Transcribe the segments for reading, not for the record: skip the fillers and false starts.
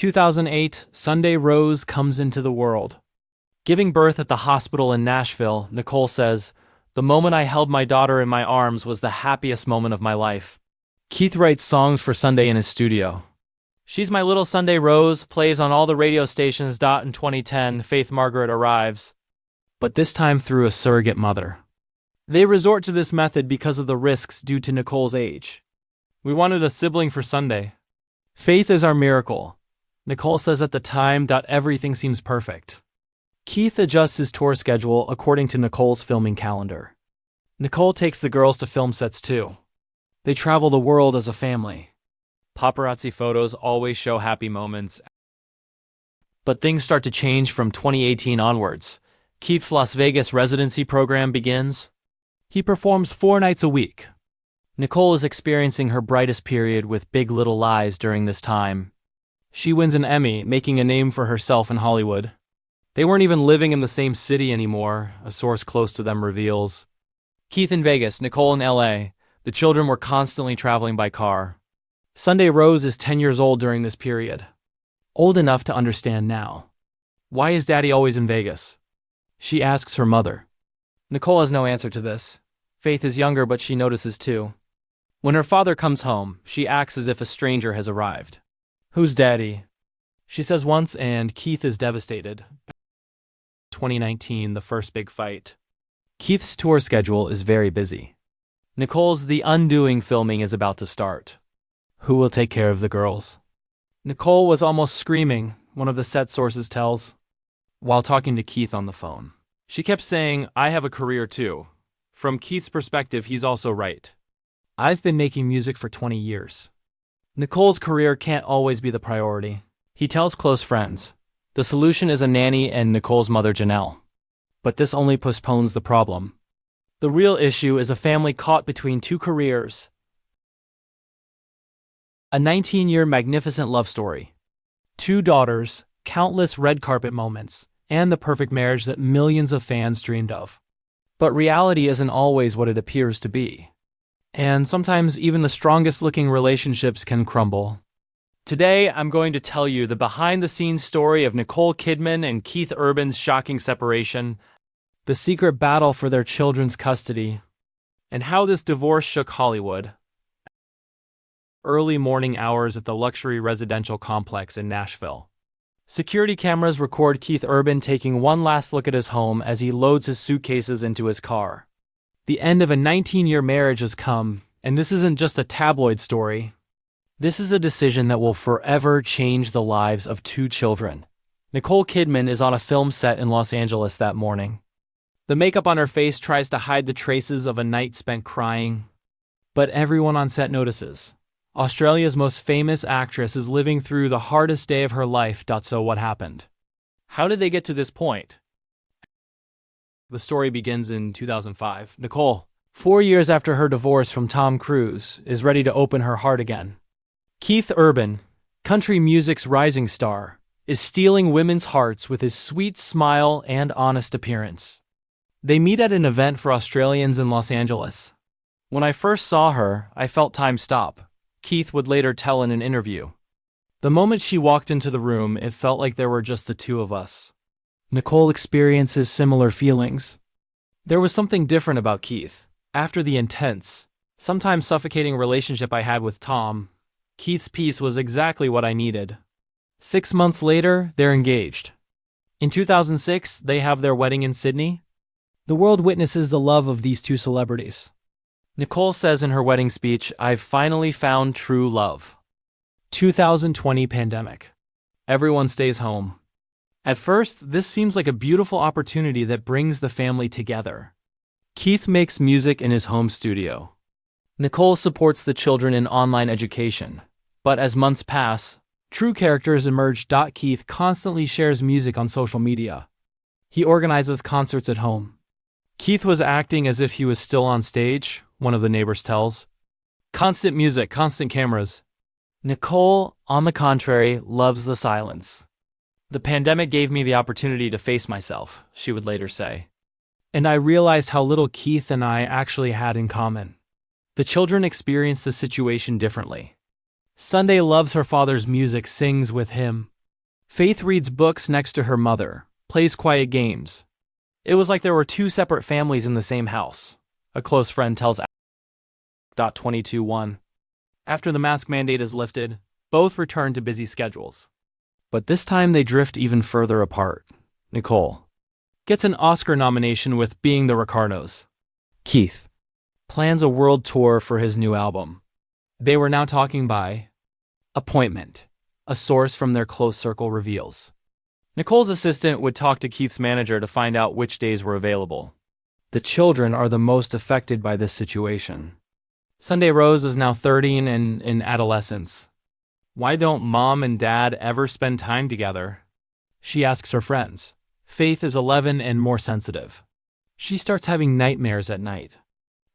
2008, Sunday Rose comes into the world. Giving birth at the hospital in Nashville, Nicole says, "The moment I held my daughter in my arms was the happiest moment of my life." Keith writes songs for Sunday in his studio. "She's My Little Sunday Rose" plays on all the radio stations. In 2010, Faith Margaret arrives, but this time through a surrogate mother. They resort to this method because of the risks due to Nicole's age. "We wanted a sibling for Sunday. Faith is our miracle," Nicole says at the time. Everything seems perfect. Keith adjusts his tour schedule according to Nicole's filming calendar. Nicole takes the girls to film sets too. They travel the world as a family. Paparazzi photos always show happy moments. But things start to change from 2018 onwards. Keith's Las Vegas residency program begins. He performs 4 nights a week. Nicole is experiencing her brightest period with Big Little Lies during this time. She wins an Emmy, making a name for herself in Hollywood. They weren't even living in the same city anymore, a source close to them reveals. Keith in Vegas, Nicole in LA. The children were constantly traveling by car. Sunday Rose is 10 years old during this period. Old enough to understand now. "Why is Daddy always in Vegas?" she asks her mother. Nicole has no answer to this. Faith is younger, but she notices too. When her father comes home, she acts as if a stranger has arrived. "Who's Daddy?" she says once, and Keith is devastated. 2019, the first big fight. Keith's tour schedule is very busy. Nicole's The Undoing filming is about to start. Who will take care of the girls? Nicole was almost screaming, one of the set sources tells, while talking to Keith on the phone. She kept saying, "I have a career too." From Keith's perspective, he's also right. "I've been making music for 20 years. Nicole's career can't always be the priority." He tells close friends. The solution is a nanny and Nicole's mother, Janelle. But this only postpones the problem. The real issue is a family caught between 2 careers. A 19-year magnificent love story. 2 daughters, countless red carpet moments, and the perfect marriage that millions of fans dreamed of. But reality isn't always what it appears to be. And sometimes even the strongest-looking relationships can crumble. Today, I'm going to tell you the behind-the-scenes story of Nicole Kidman and Keith Urban's shocking separation, the secret battle for their children's custody, and how this divorce shook Hollywood. Early morning hours at the luxury residential complex in Nashville. Security cameras record Keith Urban taking one last look at his home as he loads his suitcases into his car. The end of a 19-year marriage has come, and this isn't just a tabloid story. This is a decision that will forever change the lives of 2 children. Nicole Kidman is on a film set in Los Angeles that morning. The makeup on her face tries to hide the traces of a night spent crying, but everyone on set notices. Australia's most famous actress is living through the hardest day of her life. So what happened? How did they get to this point? The story begins in 2005. Nicole, 4 years after her divorce from Tom Cruise, is ready to open her heart again. Keith Urban, country music's rising star, is stealing women's hearts with his sweet smile and honest appearance. They meet at an event for Australians in Los Angeles. "When I first saw her, I felt time stop," Keith would later tell in an interview. "The moment she walked into the room, it felt like there were just the 2 of us." Nicole experiences similar feelings. "There was something different about Keith. After the intense, sometimes suffocating relationship I had with Tom, Keith's peace was exactly what I needed." 6 months later, they're engaged. In 2006, they have their wedding in Sydney. The world witnesses the love of these 2 celebrities. Nicole says in her wedding speech, "I've finally found true love." 2020 pandemic. Everyone stays home. At first, this seems like a beautiful opportunity that brings the family together. Keith makes music in his home studio. Nicole supports the children in online education. But as months pass, true characters emerge. Keith constantly shares music on social media. He organizes concerts at home. Keith was acting as if he was still on stage, one of the neighbors tells. Constant music, constant cameras. Nicole, on the contrary, loves the silence. "The pandemic gave me the opportunity to face myself," she would later say. "And I realized how little Keith and I actually had in common." The children experienced the situation differently. Sunday loves her father's music, sings with him. Faith reads books next to her mother, plays quiet games. It was like there were two separate families in the same house, a close friend tells 22:1. After the mask mandate is lifted, both return to busy schedules. But this time they drift even further apart. Nicole gets an Oscar nomination with Being the Ricardos. Keith plans a world tour for his new album. They were now talking by appointment, a source from their close circle reveals. Nicole's assistant would talk to Keith's manager to find out which days were available. The children are the most affected by this situation. Sunday Rose is now 30 and in adolescence. Why don't mom and dad ever spend time together? She asks her friends. Faith is 11 and more sensitive. She starts having nightmares at night.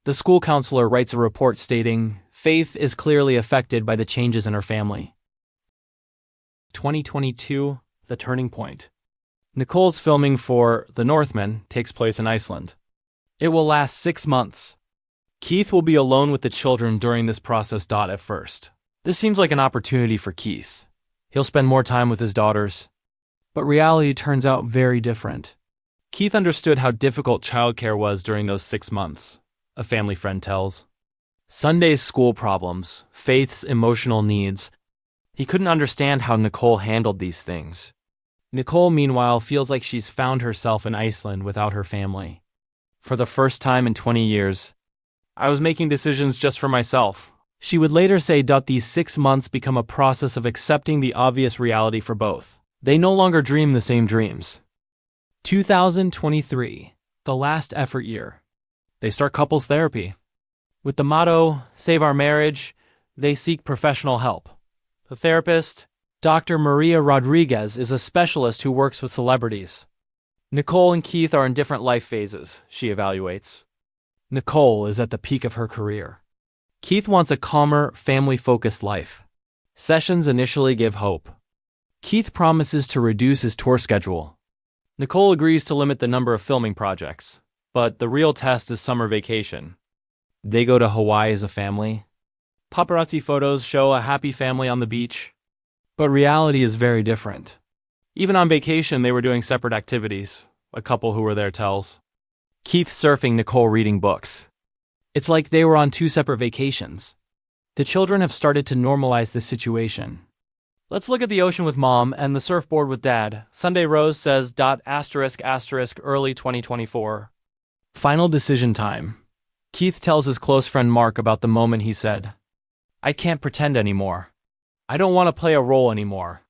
The school counselor writes a report stating, Faith is clearly affected by the changes in her family. 2022, the turning point. Nicole's filming for The Northman takes place in Iceland. It will last 6 months. Keith will be alone with the children during this process. At first, this seems like an opportunity for Keith. He'll spend more time with his daughters. But reality turns out very different. Keith understood how difficult childcare was during those 6 months, a family friend tells. Sunday's school problems, Faith's emotional needs. He couldn't understand how Nicole handled these things. Nicole, meanwhile, feels like she's found herself in Iceland without her family. For the first time in 20 years, I was making decisions just for myself. She would later say these 6 months become a process of accepting the obvious reality for both. They no longer dream the same dreams. 2023, the last effort year. They start couples therapy. With the motto, Save Our Marriage, they seek professional help. The therapist, Dr. Maria Rodriguez, is a specialist who works with celebrities. Nicole and Keith are in different life phases, she evaluates. Nicole is at the peak of her career. Keith wants a calmer, family-focused life. Sessions initially give hope. Keith promises to reduce his tour schedule. Nicole agrees to limit the number of filming projects, but the real test is summer vacation. They go to Hawaii as a family. Paparazzi photos show a happy family on the beach. But reality is very different. Even on vacation, they were doing separate activities, a couple who were there tells. Keith surfing, Nicole reading books. It's like they were on 2 separate vacations. The children have started to normalize this situation. Let's look at the ocean with mom and the surfboard with dad. Sunday Rose says ... early 2024. Final decision time. Keith tells his close friend Mark about the moment he said, I can't pretend anymore. I don't want to play a role anymore.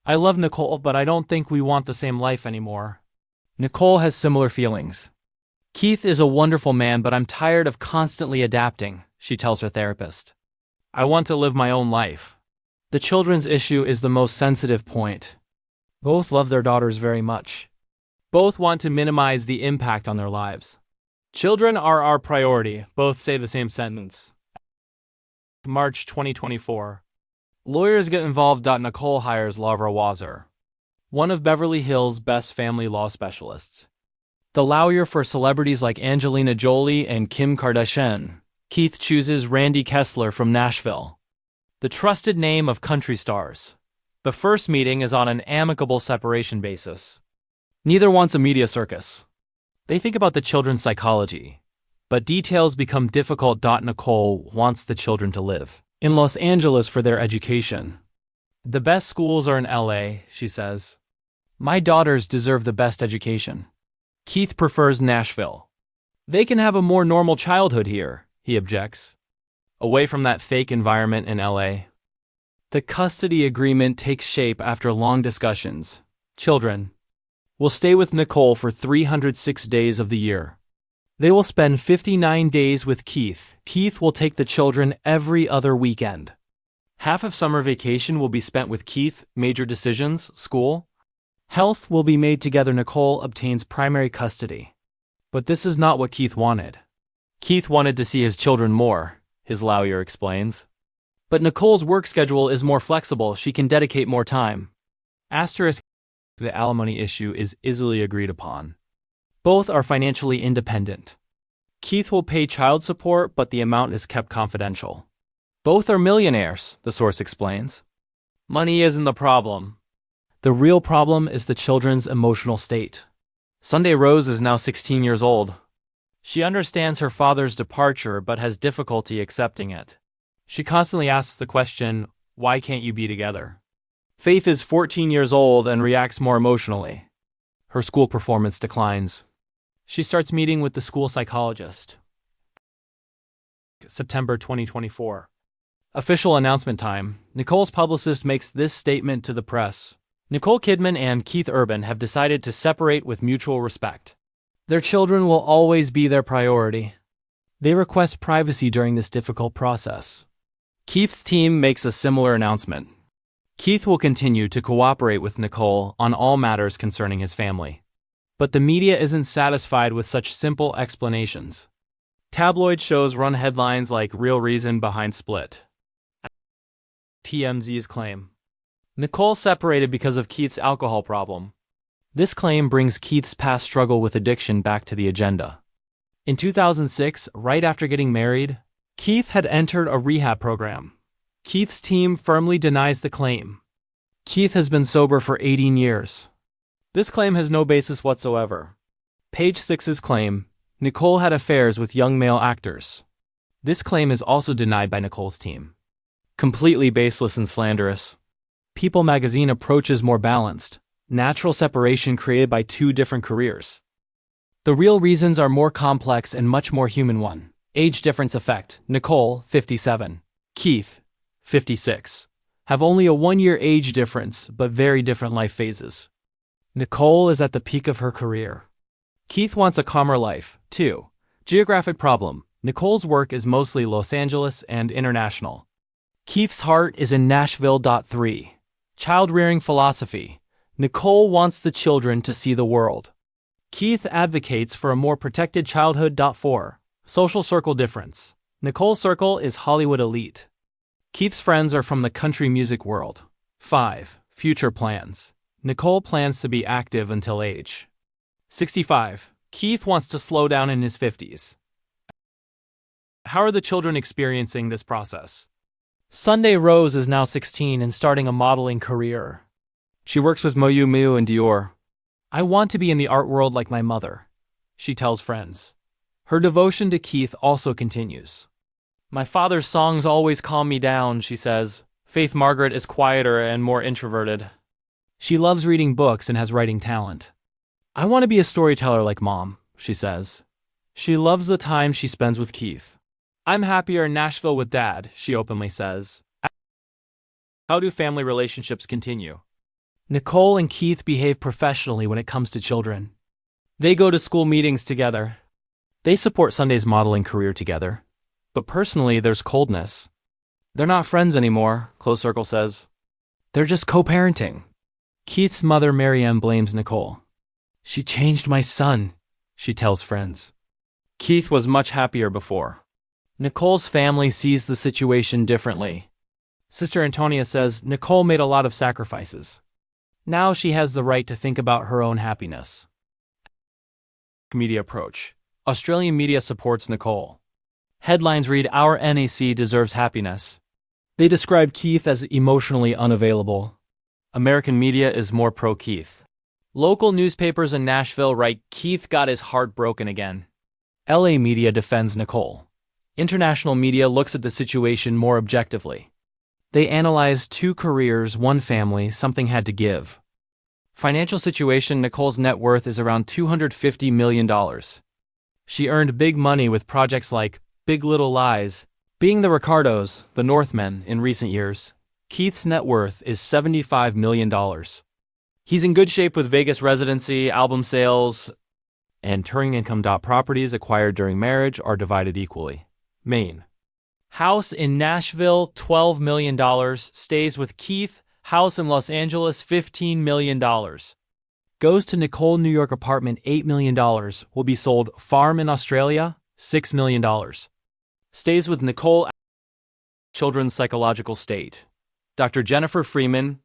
I love Nicole, but I don't think we want the same life anymore. Nicole has similar feelings. Keith is a wonderful man, but I'm tired of constantly adapting, she tells her therapist. I want to live my own life. The children's issue is the most sensitive point. Both love their daughters very much. Both want to minimize the impact on their lives. Children are our priority, both say the same sentence. March 2024. Lawyers get involved. Nicole hires Laura Wazzer, one of Beverly Hills' best family law specialists. The lawyer for celebrities like Angelina Jolie and Kim Kardashian. Keith chooses Randy Kessler from Nashville, the trusted name of country stars. The first meeting is on an amicable separation basis. Neither wants a media circus. They think about the children's psychology, but details become difficult. Nicole wants the children to live in Los Angeles for their education. The best schools are in LA, she says. My daughters deserve the best education. Keith prefers Nashville. They can have a more normal childhood here, he objects. Away from that fake environment in LA. The custody agreement takes shape after long discussions. Children will stay with Nicole for 306 days of the year. They will spend 59 days with Keith. Keith will take the children every other weekend. Half of summer vacation will be spent with Keith. Major decisions, school, health will be made together. Nicole obtains primary custody. But this is not what Keith wanted. Keith wanted to see his children more, his lawyer explains. But Nicole's work schedule is more flexible. She can dedicate more time. Asterisk. The alimony issue is easily agreed upon. Both are financially independent. Keith will pay child support, but the amount is kept confidential. Both are millionaires, the source explains. Money isn't the problem. The real problem is the children's emotional state. Sunday Rose is now 16 years old. She understands her father's departure but has difficulty accepting it. She constantly asks the question, "Why can't you be together?" Faith is 14 years old and reacts more emotionally. Her school performance declines. She starts meeting with the school psychologist. September 2024. Official announcement time. Nicole's publicist makes this statement to the press. Nicole Kidman and Keith Urban have decided to separate with mutual respect. Their children will always be their priority. They request privacy during this difficult process. Keith's team makes a similar announcement. Keith will continue to cooperate with Nicole on all matters concerning his family. But the media isn't satisfied with such simple explanations. Tabloid shows run headlines like "Real Reason Behind Split." TMZ's claim. Nicole separated because of Keith's alcohol problem. This claim brings Keith's past struggle with addiction back to the agenda. In 2006, right after getting married, Keith had entered a rehab program. Keith's team firmly denies the claim. Keith has been sober for 18 years. This claim has no basis whatsoever. Page 6's claim, Nicole had affairs with young male actors. This claim is also denied by Nicole's team. Completely baseless and slanderous. People magazine approaches more balanced, natural separation created by two different careers. The real reasons are more complex and much more human one. Age difference effect. Nicole, 57. Keith, 56. Have only a 1-year age difference, but very different life phases. Nicole is at the peak of her career. Keith wants a calmer life, too. Geographic problem. Nicole's work is mostly Los Angeles and international. Keith's heart is in Nashville. 3. Child-rearing philosophy. Nicole wants the children to see the world. Keith advocates for a more protected childhood. 4. Social circle difference. Nicole's circle is Hollywood elite. Keith's friends are from the country music world. 5. Future plans. Nicole plans to be active until age 65. Keith wants to slow down in his 50s. How are the children experiencing this process? Sunday Rose is now 16 and starting a modeling career. She works with Miu Miu and Dior. "I want to be in the art world like my mother," she tells friends. Her devotion to Keith also continues. "My father's songs always calm me down," she says. Faith Margaret is quieter and more introverted. She loves reading books and has writing talent. "I want to be a storyteller like Mom," she says. She loves the time she spends with Keith. "I'm happier in Nashville with Dad," she openly says. How do family relationships continue? Nicole and Keith behave professionally when it comes to children. They go to school meetings together. They support Sunday's modeling career together. But personally, there's coldness. "They're not friends anymore," Close Circle says. "They're just co-parenting." Keith's mother, Marianne, blames Nicole. "She changed my son," she tells friends. Keith was much happier before. Nicole's family sees the situation differently. Sister Antonia says Nicole made a lot of sacrifices. Now she has the right to think about her own happiness. Media approach. Australian media supports Nicole. Headlines read, "Our NAC deserves happiness." They describe Keith as emotionally unavailable. American media is more pro-Keith. Local newspapers in Nashville write, "Keith got his heart broken again." LA media defends Nicole. International media looks at the situation more objectively. They analyze 2 careers, 1 family, something had to give. Financial situation. Nicole's net worth is around $250 million. She earned big money with projects like Big Little Lies, Being the Ricardos, The Northmen in recent years. Keith's net worth is $75 million. He's in good shape with Vegas residency, album sales, and touring income. Properties acquired during marriage are divided equally. Maine. House in Nashville, $12 million. Stays with Keith. House in Los Angeles, $15 million. Goes to Nicole, New York apartment, $8 million. Will be sold. Farm in Australia, $6 million. Stays with Nicole. Children's psychological state. Dr. Jennifer Freeman,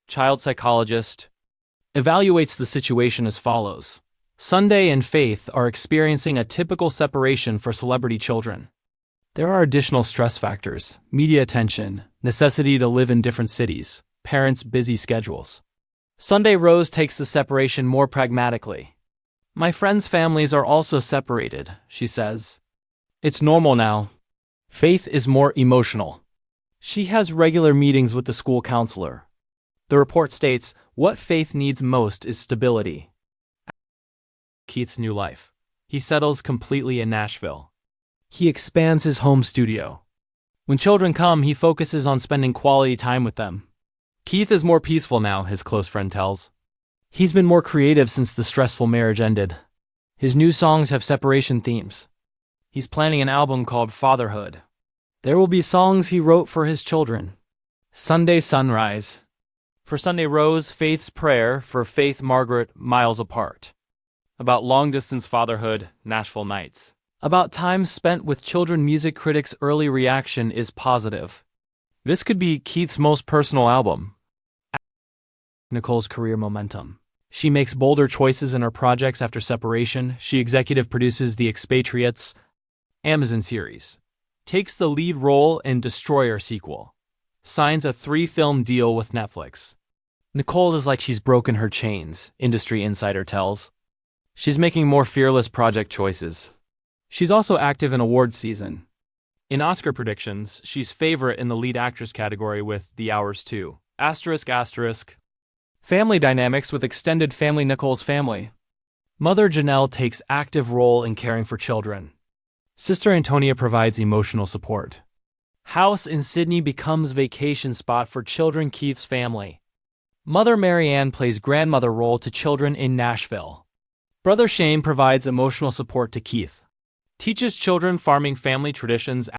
child psychologist, evaluates the situation as follows. Sunday and Faith are experiencing a typical separation for celebrity children. There are additional stress factors, media attention, necessity to live in different cities, parents' busy schedules. Sunday Rose takes the separation more pragmatically. My friends' families are also separated, she says. It's normal now. Faith is more emotional. She has regular meetings with the school counselor. The report states, what Faith needs most is stability. Keith's new life. He settles completely in Nashville. He expands his home studio. When children come, he focuses on spending quality time with them. Keith is more peaceful now, his close friend tells. He's been more creative since the stressful marriage ended. His new songs have separation themes. He's planning an album called Fatherhood. There will be songs he wrote for his children. Sunday Sunrise. For Sunday Rose, Faith's prayer for Faith Margaret, Miles Apart. About long-distance fatherhood, Nashville nights. About time spent with children. Music critics' early reaction is positive. This could be Keith's most personal album. Nicole's career momentum. She makes bolder choices in her projects after separation. She executive produces The Expatriates, Amazon series. Takes the lead role in Destroyer sequel. Signs a 3-film deal with Netflix. Nicole is like she's broken her chains, Industry Insider tells. She's making more fearless project choices. She's also active in awards season. In Oscar predictions, she's favorite in the lead actress category with The Hours 2. ***. Family dynamics with extended family. Nicole's family. Mother Janelle takes active role in caring for children. Sister Antonia provides emotional support. House in Sydney becomes vacation spot for children. Keith's family. Mother Marianne plays grandmother role to children in Nashville. Brother Shane provides emotional support to Keith. Teaches children farming family traditions.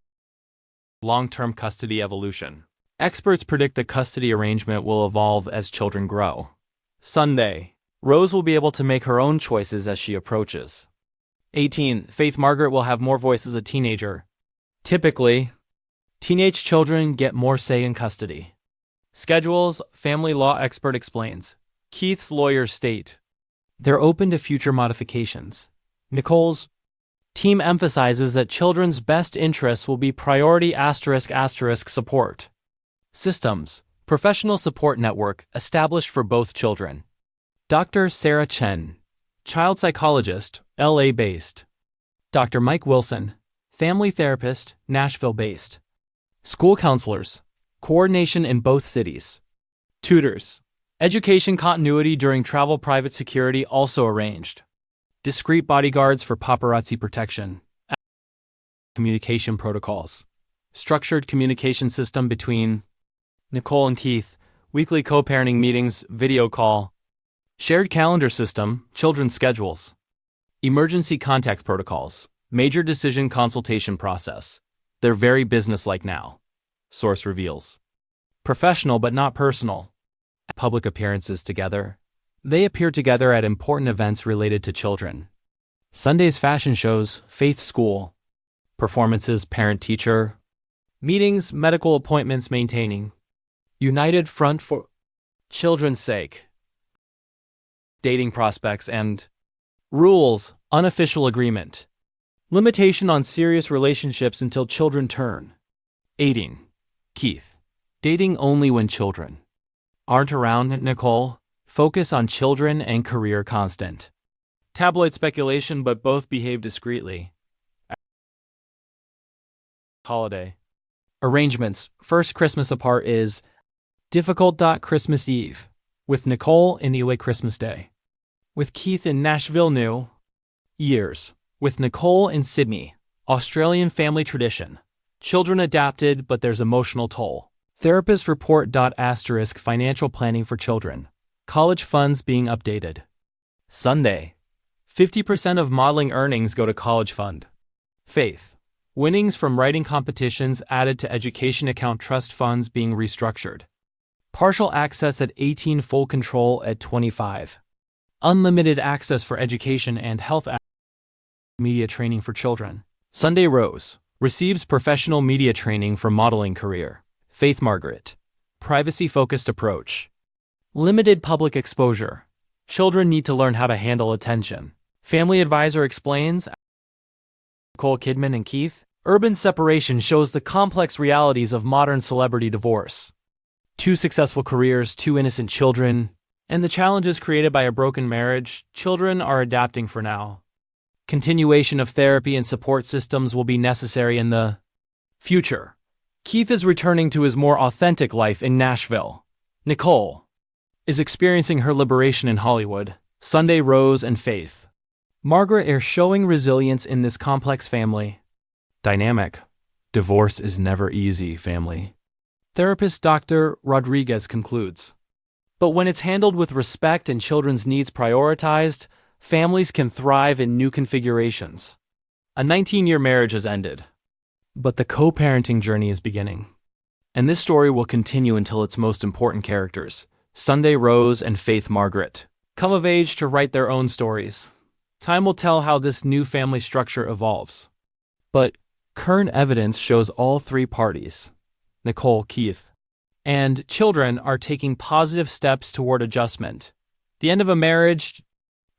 Long-term custody evolution. Experts predict the custody arrangement will evolve as children grow. Sunday. Rose will be able to make her own choices as she approaches. 18. Faith Margaret will have more voice as a teenager. Typically, teenage children get more say in custody. Schedules, family law expert explains. Keith's lawyers state they're open to future modifications. Nicole's team emphasizes that children's best interests will be priority. *** Support. Systems. Professional support network established for both children. Dr. Sarah Chen, child psychologist, LA-based. Dr. Mike Wilson, family therapist, Nashville-based. School counselors. Coordination in both cities. Tutors. Education continuity during travel. Private security also arranged. Discreet bodyguards for paparazzi protection. Communication protocols. Structured communication system between Nicole and Keith. Weekly co-parenting meetings, video call. Shared calendar system, children's schedules. Emergency contact protocols. Major decision consultation process. They're very businesslike now. Source reveals. Professional but not personal. Public appearances together. They appear together at important events related to children. Sunday's fashion shows, Faith School. Performances, parent-teacher. Meetings, medical appointments. Maintaining. United front for children's sake. Dating prospects and rules, unofficial agreement. Limitation on serious relationships until children turn 18. Keith. Dating only when children aren't around. Nicole. Focus on children and career. Constant. Tabloid speculation, but both behave discreetly. Holiday. Arrangements. First Christmas apart is difficult. Christmas Eve. With Nicole in LA. Christmas Day. With Keith in Nashville. New Year's. With Nicole in Sydney. Australian family tradition. Children adapted, but there's emotional toll. Therapist report. Financial planning for children. College funds being updated. Sunday. 50% of modeling earnings go to college fund. Faith. Winnings from writing competitions added to education account. Trust funds being restructured. Partial access at 18. Full control at 25. Unlimited access for education and health. Media training for children. Sunday Rose. Receives professional media training for modeling career. Faith Margaret. Privacy-focused approach. Limited public exposure. Children need to learn how to handle attention. Family advisor explains. Nicole Kidman and Keith. Urban separation shows the complex realities of modern celebrity divorce. 2 successful careers, 2 innocent children. And the challenges created by a broken marriage, children are adapting for now. Continuation of therapy and support systems will be necessary in the future. Keith is returning to his more authentic life in Nashville. Nicole is experiencing her liberation in Hollywood. Sunday, Rose, and Faith. Margaret are showing resilience in this complex family dynamic. Divorce is never easy, family. Therapist Dr. Rodriguez concludes. But when it's handled with respect and children's needs prioritized, families can thrive in new configurations. A 19-year marriage has ended, but the co-parenting journey is beginning. And this story will continue until its most important characters, Sunday, Rose, and Faith Margaret, come of age to write their own stories. Time will tell how this new family structure evolves. But current evidence shows all three parties, Nicole, Keith, and children, are taking positive steps toward adjustment. The end of a marriage,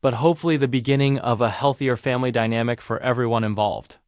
but hopefully the beginning of a healthier family dynamic for everyone involved.